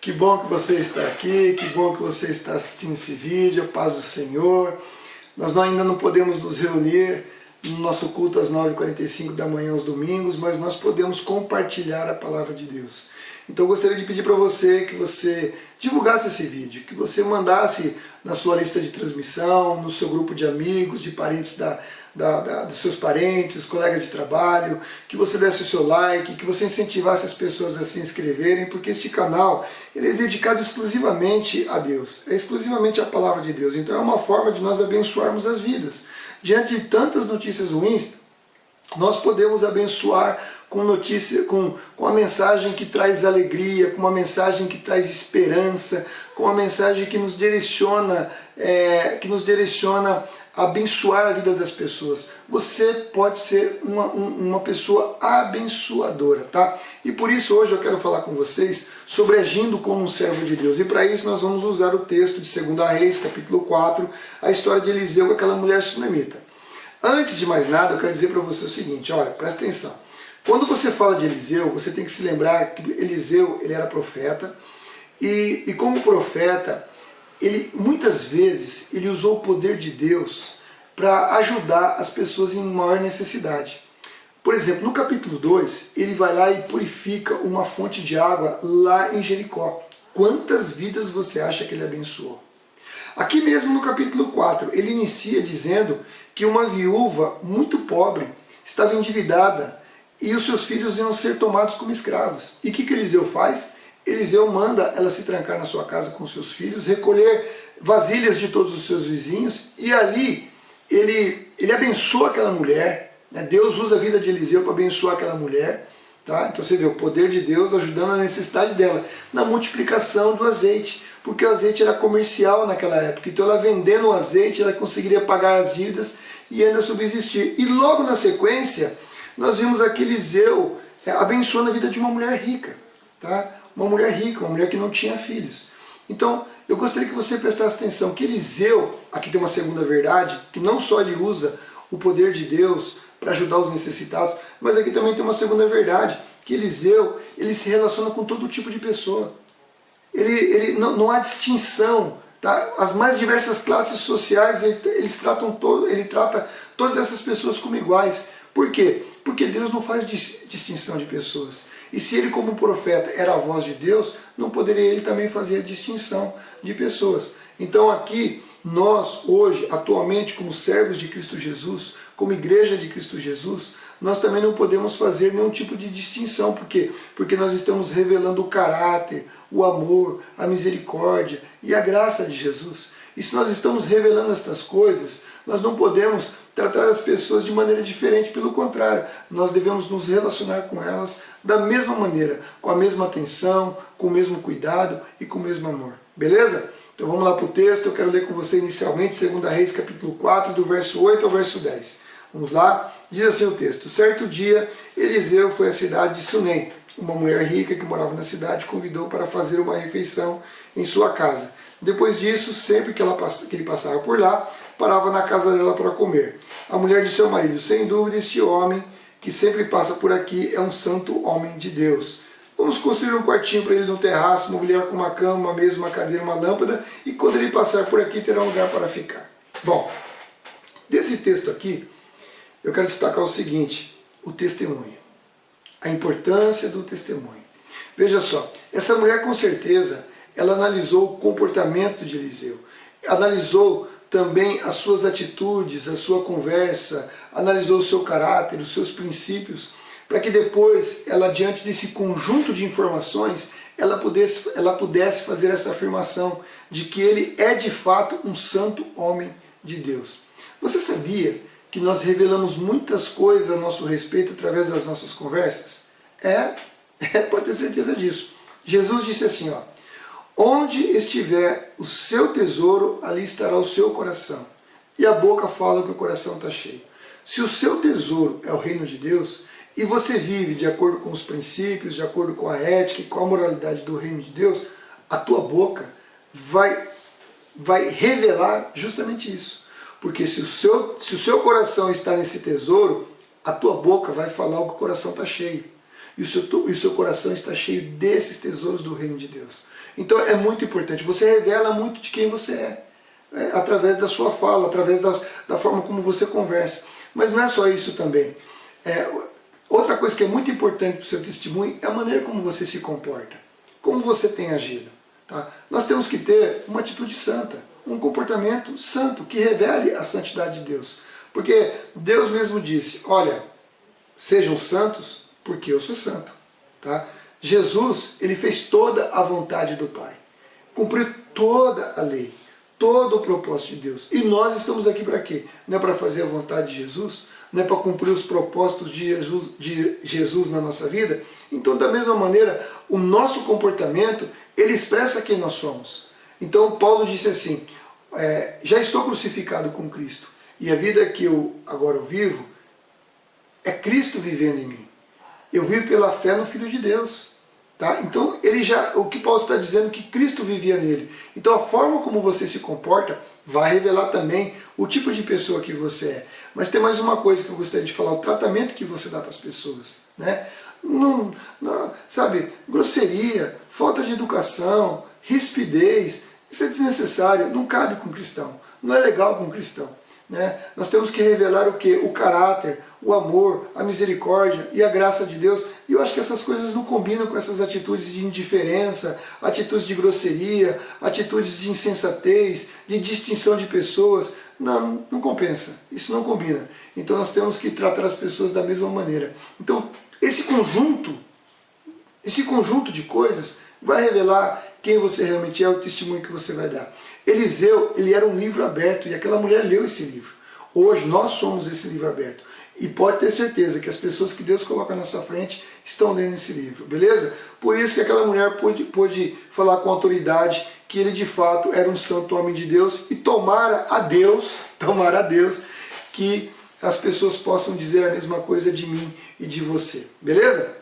Que bom que você está aqui, que bom que você está assistindo esse vídeo, a paz do Senhor. Nós ainda não podemos nos reunir no nosso culto às 9h45 da manhã aos domingos, mas nós podemos compartilhar a palavra de Deus. Então eu gostaria de pedir para você que você divulgasse esse vídeo, que você mandasse na sua lista de transmissão, no seu grupo de amigos, de parentes dos seus parentes, colegas de trabalho, que você desse o seu like, que você incentivasse as pessoas a se inscreverem, porque este canal ele é dedicado exclusivamente a Deus, é exclusivamente a palavra de Deus. Então é uma forma de nós abençoarmos as vidas. Diante de tantas notícias ruins, nós podemos abençoar com notícia, com a mensagem que traz alegria, com uma mensagem que traz esperança, com uma mensagem que nos direciona a abençoar a vida das pessoas. Você pode ser uma pessoa abençoadora, tá? E por isso hoje eu quero falar com vocês sobre agindo como um servo de Deus. E para isso nós vamos usar o texto de 2 Reis, capítulo 4, a história de Eliseu com aquela mulher sunamita. Antes de mais nada, eu quero dizer para você o seguinte, olha, presta atenção. Quando você fala de Eliseu, você tem que se lembrar que Eliseu ele era profeta, e como profeta, muitas vezes ele usou o poder de Deus para ajudar as pessoas em maior necessidade. Por exemplo, no capítulo 2, ele vai lá e purifica uma fonte de água lá em Jericó. Quantas vidas você acha que ele abençoou? Aqui mesmo no capítulo 4, ele inicia dizendo que uma viúva muito pobre estava endividada e os seus filhos iam ser tomados como escravos. E o que Eliseu faz? Eliseu manda ela se trancar na sua casa com seus filhos, recolher vasilhas de todos os seus vizinhos, e ali ele abençoa aquela mulher, né? Deus usa a vida de Eliseu para abençoar aquela mulher, tá? Então você vê o poder de Deus ajudando a necessidade dela, na multiplicação do azeite, porque o azeite era comercial naquela época, então ela vendendo o azeite, ela conseguiria pagar as dívidas e ainda subsistir. E logo na sequência, nós vimos aqui Eliseu abençoando a vida de uma mulher rica, tá? Uma mulher rica, uma mulher que não tinha filhos. Então, eu gostaria que você prestasse atenção que Eliseu, aqui tem uma segunda verdade, que não só ele usa o poder de Deus para ajudar os necessitados, mas aqui também tem uma segunda verdade, que Eliseu, ele se relaciona com todo tipo de pessoa. Não há distinção, tá? As mais diversas classes sociais, ele trata todas essas pessoas como iguais. Por quê? Porque Deus não faz distinção de pessoas. E se ele como profeta era a voz de Deus, não poderia ele também fazer a distinção de pessoas. Então aqui, nós hoje, atualmente, como servos de Cristo Jesus, como igreja de Cristo Jesus, nós também não podemos fazer nenhum tipo de distinção. Por quê? Porque nós estamos revelando o caráter, o amor, a misericórdia e a graça de Jesus. E se nós estamos revelando estas coisas, nós não podemos tratar as pessoas de maneira diferente, pelo contrário, nós devemos nos relacionar com elas da mesma maneira, com a mesma atenção, com o mesmo cuidado e com o mesmo amor. Beleza? Então vamos lá para o texto, eu quero ler com você inicialmente 2 Reis capítulo 4, do verso 8 ao verso 10. Vamos lá? Diz assim o texto: certo dia, Eliseu foi à cidade de Sunem. Uma mulher rica que morava na cidade convidou para fazer uma refeição em sua casa. Depois disso, sempre que ele passava por lá, parava na casa dela para comer. A mulher disse ao marido: sem dúvida este homem que sempre passa por aqui é um santo homem de Deus. Vamos construir um quartinho para ele no terraço, mobiliar com uma cama, uma mesa, uma cadeira, uma lâmpada, e quando ele passar por aqui terá um lugar para ficar. Bom, desse texto aqui, eu quero destacar o seguinte: o testemunho. A importância do testemunho. Veja só, essa mulher com certeza, ela analisou o comportamento de Eliseu, analisou também as suas atitudes, a sua conversa, analisou o seu caráter, os seus princípios, para que depois, ela diante desse conjunto de informações, ela pudesse fazer essa afirmação de que ele é de fato um santo homem de Deus. Você sabia que nós revelamos muitas coisas a nosso respeito através das nossas conversas? Pode ter certeza disso. Jesus disse assim, ó: onde estiver o seu tesouro, ali estará o seu coração. E a boca fala que o coração está cheio. Se o seu tesouro é o reino de Deus, e você vive de acordo com os princípios, de acordo com a ética e com a moralidade do reino de Deus, a tua boca vai revelar justamente isso. Porque se o seu coração está nesse tesouro, a tua boca vai falar o que o coração está cheio. e o seu coração está cheio desses tesouros do reino de Deus. Então é muito importante, você revela muito de quem você através da sua fala, através da forma como você conversa. Mas não é só isso também. Outra coisa que é muito importante para o seu testemunho é a maneira como você se comporta, como você tem agido. Tá? Nós temos que ter uma atitude santa, um comportamento santo, que revele a santidade de Deus. Porque Deus mesmo disse, olha, sejam santos, porque eu sou santo. Tá? Jesus, ele fez toda a vontade do Pai, cumpriu toda a lei, todo o propósito de Deus. E nós estamos aqui para quê? Não é para fazer a vontade de Jesus? Não é para cumprir os propósitos de Jesus na nossa vida? Então, da mesma maneira, o nosso comportamento, ele expressa quem nós somos. Então, Paulo disse assim, já estou crucificado com Cristo, e a vida que eu agora vivo, é Cristo vivendo em mim. Eu vivo pela fé no Filho de Deus. Tá? Então, o que Paulo está dizendo é que Cristo vivia nele. Então, a forma como você se comporta vai revelar também o tipo de pessoa que você é. Mas tem mais uma coisa que eu gostaria de falar, o tratamento que você dá para as pessoas. Né? Sabe, grosseria, falta de educação, rispidez, isso é desnecessário, não cabe com um cristão, não é legal com um cristão. Né? Nós temos que revelar o quê? O caráter, o amor, a misericórdia e a graça de Deus. E eu acho que essas coisas não combinam com essas atitudes de indiferença, atitudes de grosseria, atitudes de insensatez, de distinção de pessoas. Não compensa, isso não combina. Então nós temos que tratar as pessoas da mesma maneira. Então esse conjunto de coisas vai revelar quem você realmente é, o testemunho que você vai dar. Eliseu, ele era um livro aberto, e aquela mulher leu esse livro. Hoje nós somos esse livro aberto. E pode ter certeza que as pessoas que Deus coloca na sua frente estão lendo esse livro, beleza? Por isso que aquela mulher pôde falar com autoridade que ele de fato era um santo homem de Deus, e tomara a Deus que as pessoas possam dizer a mesma coisa de mim e de você, beleza?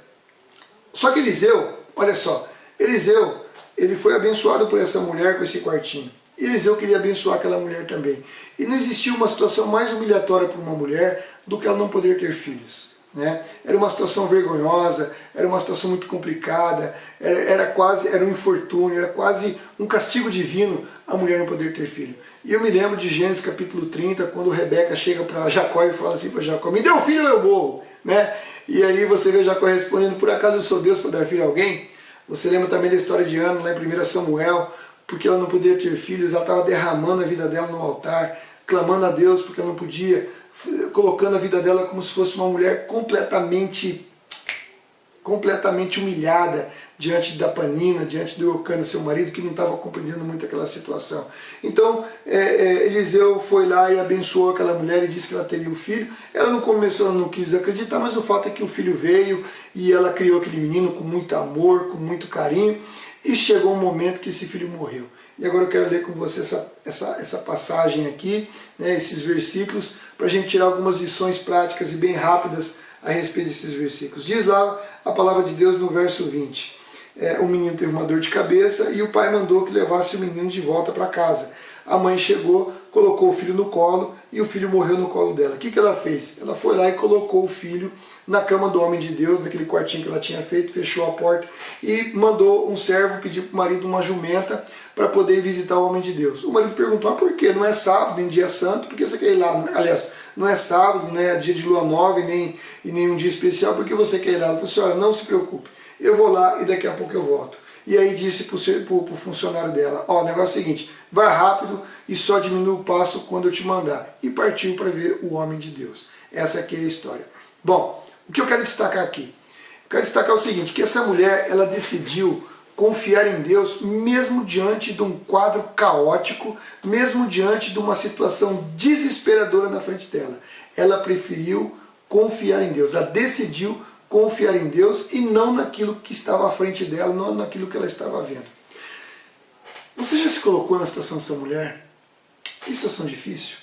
Só que Eliseu, olha só, Eliseu, ele foi abençoado por essa mulher com esse quartinho. E Eliseu queria abençoar aquela mulher também. E não existia uma situação mais humilhatória para uma mulher do que ela não poder ter filhos. Né? Era uma situação vergonhosa, era uma situação muito complicada, era um infortúnio, era quase um castigo divino a mulher não poder ter filho. E eu me lembro de Gênesis capítulo 30, quando Rebeca chega para Jacó e fala assim para Jacó, me dê um filho ou eu morro. Né? E aí você vê Jacó respondendo, por acaso eu sou Deus para dar filho a alguém? Você lembra também da história de Ana, lá em 1 Samuel, porque ela não podia ter filhos, ela estava derramando a vida dela no altar, clamando a Deus porque ela não podia, colocando a vida dela como se fosse uma mulher completamente humilhada diante da Panina, diante do Eucana, seu marido, que não estava compreendendo muito aquela situação. Então Eliseu foi lá e abençoou aquela mulher e disse que ela teria um filho. Ela no começo ela não quis acreditar, mas o fato é que o filho veio e ela criou aquele menino com muito amor, com muito carinho, e chegou um momento que esse filho morreu. E agora eu quero ler com você essa passagem aqui, né, esses versículos, para a gente tirar algumas lições práticas e bem rápidas a respeito desses versículos. Diz lá a palavra de Deus no verso 20. O menino teve uma dor de cabeça e o pai mandou que levasse o menino de volta para casa. A mãe chegou, colocou o filho no colo e o filho morreu no colo dela. O que ela fez? Ela foi lá e colocou o filho na cama do homem de Deus, naquele quartinho que ela tinha feito, fechou a porta e mandou um servo pedir para o marido uma jumenta para poder visitar o homem de Deus. O marido perguntou, por quê? Não é sábado, nem dia santo, por que você quer ir lá? Aliás, não é sábado, não é dia de lua nova e nem um dia especial, por que você quer ir lá? Ela falou assim, olha, não se preocupe, eu vou lá e daqui a pouco eu volto. E aí disse para o funcionário dela, ó, o negócio é o seguinte, vai rápido e só diminui o passo quando eu te mandar. E partiu para ver o homem de Deus. Essa aqui é a história. Bom, o que eu quero destacar aqui? Eu quero destacar o seguinte, que essa mulher, ela decidiu confiar em Deus, mesmo diante de um quadro caótico, mesmo diante de uma situação desesperadora na frente dela. Ela preferiu confiar em Deus, ela decidiu confiar em Deus e não naquilo que estava à frente dela, não naquilo que ela estava vendo. Você já se colocou na situação dessa mulher? Que situação difícil.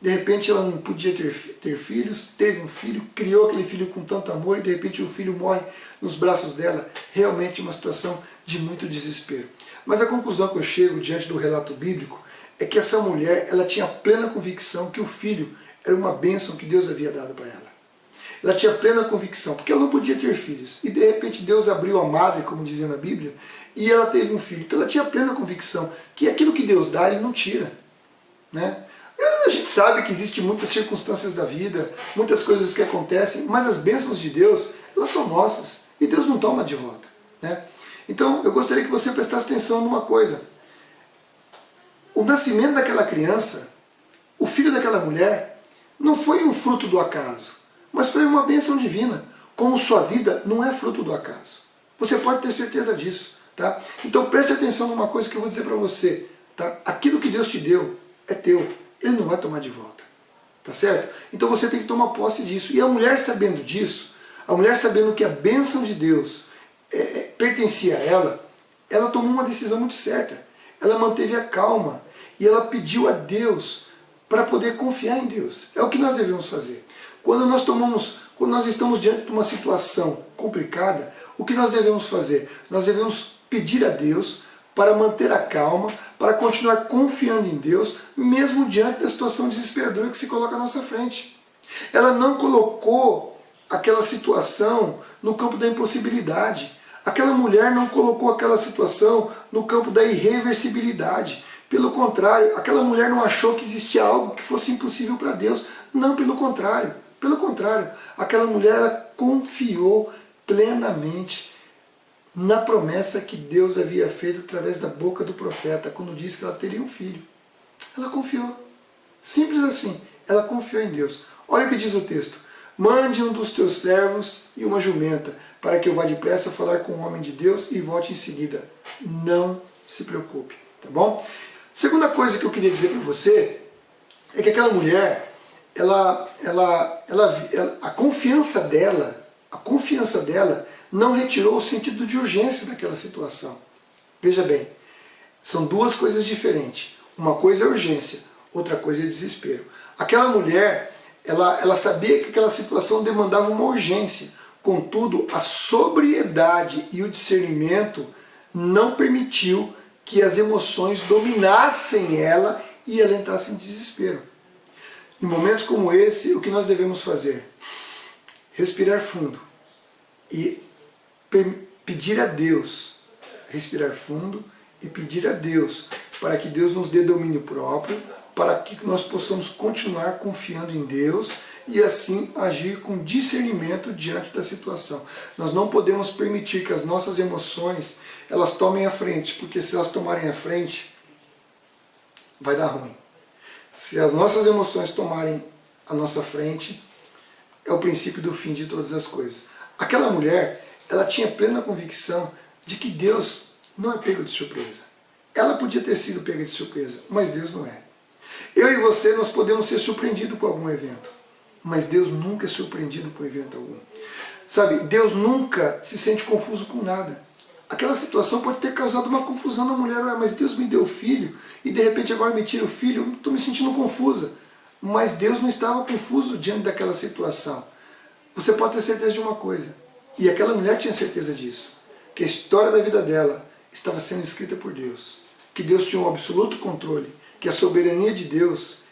De repente ela não podia ter filhos, teve um filho, criou aquele filho com tanto amor e de repente o filho morre nos braços dela. Realmente uma situação de muito desespero. Mas a conclusão que eu chego diante do relato bíblico é que essa mulher, ela tinha plena convicção que o filho era uma bênção que Deus havia dado para ela. ela tinha plena convicção, porque ela não podia ter filhos. E de repente Deus abriu a madre, como dizia na Bíblia, e ela teve um filho. Então ela tinha plena convicção que aquilo que Deus dá, Ele não tira. Né? A gente sabe que existem muitas circunstâncias da vida, muitas coisas que acontecem, mas as bênçãos de Deus, elas são nossas, e Deus não toma de volta. Né? Então eu gostaria que você prestasse atenção numa coisa. O nascimento daquela criança, o filho daquela mulher, não foi um fruto do acaso, mas foi uma bênção divina, como sua vida não é fruto do acaso. Você pode ter certeza disso. Tá? Então preste atenção numa coisa que eu vou dizer para você. Tá? Aquilo que Deus te deu é teu, Ele não vai tomar de volta. Tá certo? Então você tem que tomar posse disso. E a mulher sabendo disso, a mulher sabendo que a bênção de Deus pertencia a ela, ela tomou uma decisão muito certa. Ela manteve a calma e ela pediu a Deus para poder confiar em Deus. É o que nós devemos fazer. Quando nós estamos diante de uma situação complicada, o que nós devemos fazer? Nós devemos pedir a Deus para manter a calma, para continuar confiando em Deus, mesmo diante da situação desesperadora que se coloca à nossa frente. Ela não colocou aquela situação no campo da impossibilidade. Aquela mulher não colocou aquela situação no campo da irreversibilidade. Pelo contrário, aquela mulher não achou que existia algo que fosse impossível para Deus. Não, pelo contrário. Pelo contrário, aquela mulher ela confiou plenamente na promessa que Deus havia feito através da boca do profeta, quando disse que ela teria um filho. Ela confiou. Simples assim. Ela confiou em Deus. Olha o que diz o texto. Mande um dos teus servos e uma jumenta, para que eu vá depressa falar com o homem de Deus e volte em seguida. Não se preocupe. Tá bom? Segunda coisa que eu queria dizer para você é que aquela mulher, a confiança dela não retirou o sentido de urgência daquela situação. Veja bem, são duas coisas diferentes. Uma coisa é urgência, outra coisa é desespero. Aquela mulher, ela sabia que aquela situação demandava uma urgência. Contudo, a sobriedade e o discernimento não permitiu que as emoções dominassem ela e ela entrasse em desespero. Em momentos como esse, o que nós devemos fazer? Respirar fundo e pedir a Deus, respirar fundo e pedir a Deus para que Deus nos dê domínio próprio, para que nós possamos continuar confiando em Deus e assim agir com discernimento diante da situação. Nós não podemos permitir que as nossas emoções elas tomem a frente, porque se elas tomarem a frente, vai dar ruim. Se as nossas emoções tomarem a nossa frente, é o princípio do fim de todas as coisas. Aquela mulher, ela tinha plena convicção de que Deus não é pego de surpresa. Ela podia ter sido pega de surpresa, mas Deus não é. Eu e você, nós podemos ser surpreendidos com algum evento, mas Deus nunca é surpreendido por evento algum. Sabe, Deus nunca se sente confuso com nada. Aquela situação pode ter causado uma confusão na mulher, mas Deus me deu filho e de repente agora me tira o filho, eu estou me sentindo confusa. Mas Deus não estava confuso diante daquela situação. Você pode ter certeza de uma coisa, e aquela mulher tinha certeza disso, que a história da vida dela estava sendo escrita por Deus, que Deus tinha um absoluto controle, que a soberania de Deus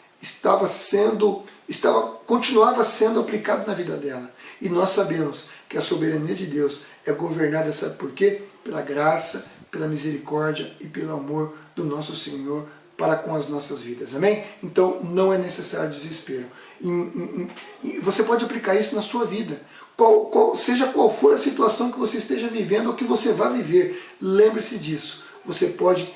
continuava sendo aplicada na vida dela. E nós sabemos que a soberania de Deus é governada, sabe por quê? Pela graça, pela misericórdia e pelo amor do nosso Senhor para com as nossas vidas. Amém? Então não é necessário desespero. Você pode aplicar isso na sua vida. Seja qual for a situação que você esteja vivendo ou que você vá viver, lembre-se disso. Você pode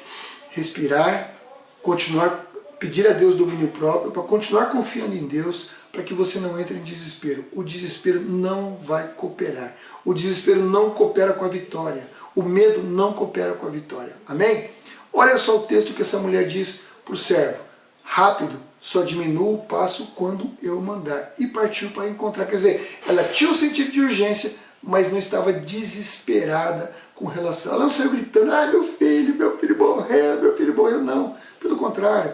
respirar, continuar, pedir a Deus domínio próprio, para continuar confiando em Deus, para que você não entre em desespero. O desespero não vai cooperar. O desespero não coopera com a vitória. O medo não coopera com a vitória. Amém? Olha só o texto que essa mulher diz para o servo. Rápido, só diminua o passo quando eu mandar. E partiu para encontrar. Quer dizer, ela tinha um sentido de urgência, mas não estava desesperada com relação. Ela não saiu gritando, ah, meu filho morreu, meu filho morreu. Não, pelo contrário.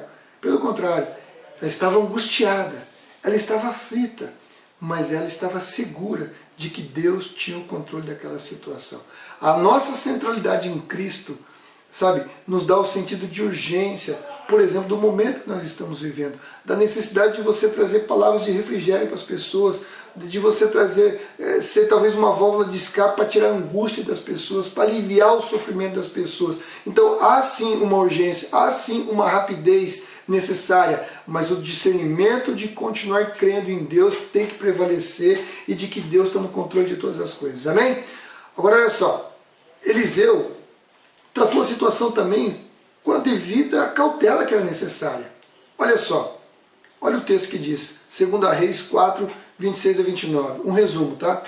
Ela estava angustiada, ela estava aflita, mas ela estava segura de que Deus tinha o controle daquela situação. A nossa centralidade em Cristo, sabe, nos dá o sentido de urgência, por exemplo, do momento que nós estamos vivendo, da necessidade de você trazer palavras de refrigério para as pessoas, de você trazer, ser talvez uma válvula de escape para tirar a angústia das pessoas, para aliviar o sofrimento das pessoas. Então há sim uma urgência, há sim uma rapidez necessária, mas o discernimento de continuar crendo em Deus tem que prevalecer e de que Deus está no controle de todas as coisas. Amém? Agora olha só, Eliseu tratou a situação também com a devida cautela que era necessária. Olha só, olha o texto que diz, 2 Reis 4, 26 a 29, um resumo, tá?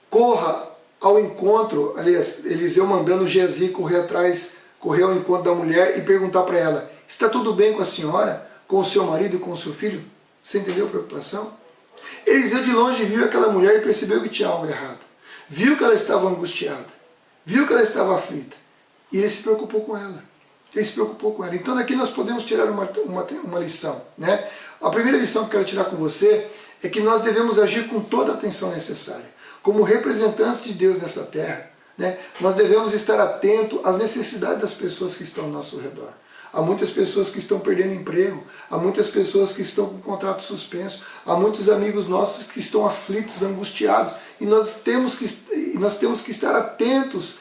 Corra ao encontro, aliás, Eliseu mandando Geazi correr ao encontro da mulher e perguntar para ela, está tudo bem com a senhora, com o seu marido e com o seu filho? Você entendeu a preocupação? Eliseu de longe viu aquela mulher e percebeu que tinha algo errado. Viu que ela estava angustiada, viu que ela estava aflita, e ele se preocupou com ela. Ele se preocupou com ela. Então daqui nós podemos tirar uma lição, né? A primeira lição que eu quero tirar com você é que nós devemos agir com toda a atenção necessária. Como representantes de Deus nessa terra, né? Nós devemos estar atentos às necessidades das pessoas que estão ao nosso redor. Há muitas pessoas que estão perdendo emprego, há muitas pessoas que estão com contrato suspenso, há muitos amigos nossos que estão aflitos, angustiados, e nós temos que estar atentos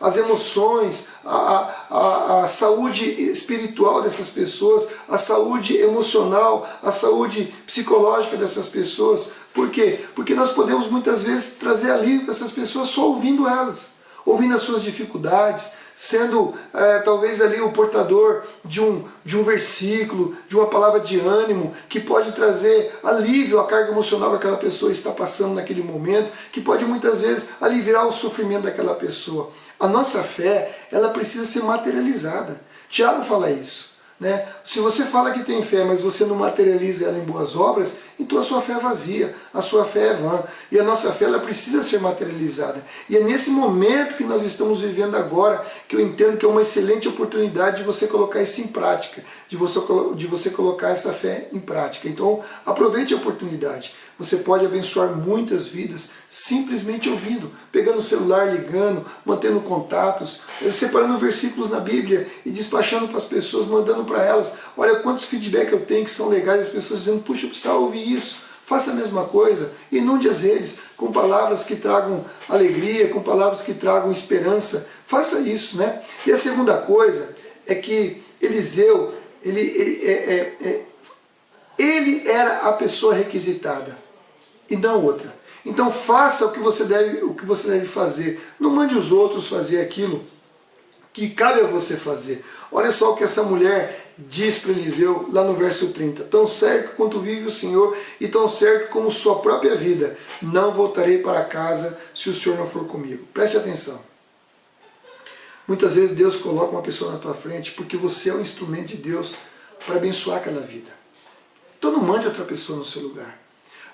às emoções, à saúde espiritual dessas pessoas, à saúde emocional, à saúde psicológica dessas pessoas. Por quê? Porque nós podemos muitas vezes trazer alívio para essas pessoas só ouvindo elas, ouvindo as suas dificuldades, sendo talvez ali o portador de um versículo, de uma palavra de ânimo, que pode trazer alívio à carga emocional que aquela pessoa está passando naquele momento, que pode muitas vezes aliviar o sofrimento daquela pessoa. A nossa fé, ela precisa ser materializada. Tiago fala isso, né? Se você fala que tem fé, mas você não materializa ela em boas obras, então a sua fé é vazia, a sua fé é vã. E a nossa fé, ela precisa ser materializada. E é nesse momento que nós estamos vivendo agora que eu entendo que é uma excelente oportunidade de você colocar isso em prática, de você colocar essa fé em prática. Então aproveite a oportunidade. Você pode abençoar muitas vidas simplesmente ouvindo, pegando o celular, ligando, mantendo contatos, separando versículos na Bíblia e despachando para as pessoas, mandando para elas. Olha quantos feedback eu tenho que são legais, as pessoas dizendo, puxa, eu precisava ouvir isso. Faça a mesma coisa, inunde as redes com palavras que tragam alegria, com palavras que tragam esperança. Faça isso, né? E a segunda coisa é que Eliseu, ele era a pessoa requisitada e não outra. Então faça o que você deve fazer. Não mande os outros fazer aquilo que cabe a você fazer. Olha só o que essa mulher diz para Eliseu lá no verso 30. Tão certo quanto vive o Senhor e tão certo como sua própria vida, não voltarei para casa se o Senhor não for comigo. Preste atenção. Muitas vezes Deus coloca uma pessoa na tua frente porque você é o instrumento de Deus para abençoar aquela vida. Então não mande outra pessoa no seu lugar.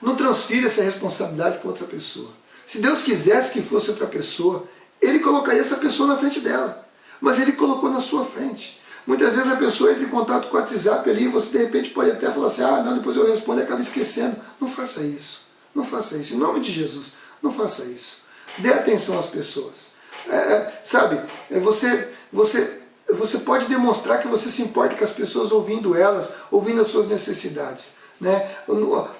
Não transfira essa responsabilidade para outra pessoa. Se Deus quisesse que fosse outra pessoa, Ele colocaria essa pessoa na frente dela. Mas Ele colocou na sua frente. Muitas vezes a pessoa entra em contato com o WhatsApp ali e você de repente pode até falar assim, ah, não, depois eu respondo e acaba esquecendo. Não faça isso. Não faça isso. Em nome de Jesus, não faça isso. Dê atenção às pessoas. Sabe, você pode demonstrar que você se importa com as pessoas ouvindo elas, ouvindo as suas necessidades. Né?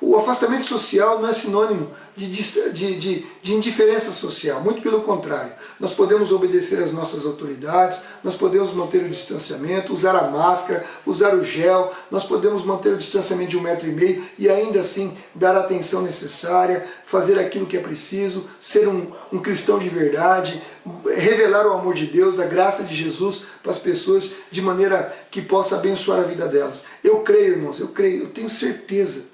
O afastamento social não é sinônimo de indiferença social, muito pelo contrário. Nós podemos obedecer às nossas autoridades, nós podemos manter o distanciamento, usar a máscara, usar o gel, nós podemos manter o distanciamento de 1,5 m e ainda assim dar a atenção necessária, fazer aquilo que é preciso, ser um cristão de verdade, revelar o amor de Deus, a graça de Jesus para as pessoas de maneira que possa abençoar a vida delas. Eu creio, irmãos, eu tenho certeza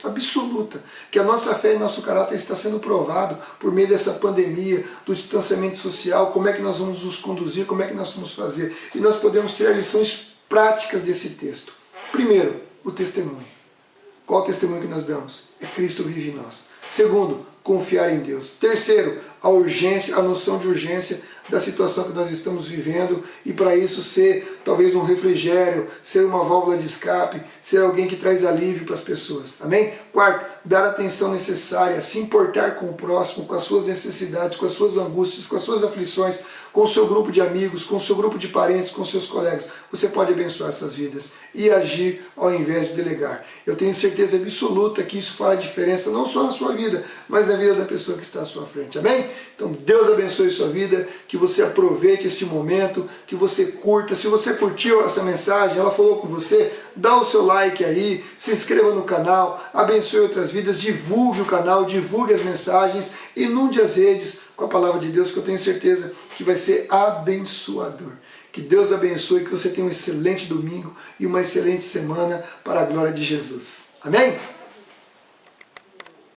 absoluta que a nossa fé e nosso caráter está sendo provado por meio dessa pandemia, do distanciamento social, como é que nós vamos nos conduzir, como é que nós vamos fazer. E nós podemos tirar lições práticas desse texto. Primeiro, o testemunho. Qual o testemunho que nós damos? É Cristo vive em nós. Segundo, confiar em Deus. Terceiro, a urgência, a noção de urgência da situação que nós estamos vivendo e para isso ser talvez um refrigério, ser uma válvula de escape, ser alguém que traz alívio para as pessoas. Amém? Quarto, dar a atenção necessária, se importar com o próximo, com as suas necessidades, com as suas angústias, com as suas aflições. com o seu grupo de amigos, com o seu grupo de parentes, com seus colegas. Você pode abençoar essas vidas e agir ao invés de delegar. Eu tenho certeza absoluta que isso faz diferença não só na sua vida, mas na vida da pessoa que está à sua frente. Amém? Então Deus abençoe sua vida, que você aproveite este momento, que você curta. Se você curtiu essa mensagem, ela falou com você, dá o seu like aí, se inscreva no canal, abençoe outras vidas, divulgue o canal, divulgue as mensagens, inunde as redes com a palavra de Deus, que eu tenho certeza que vai ser abençoador. Que Deus abençoe, que você tenha um excelente domingo e uma excelente semana para a glória de Jesus. Amém?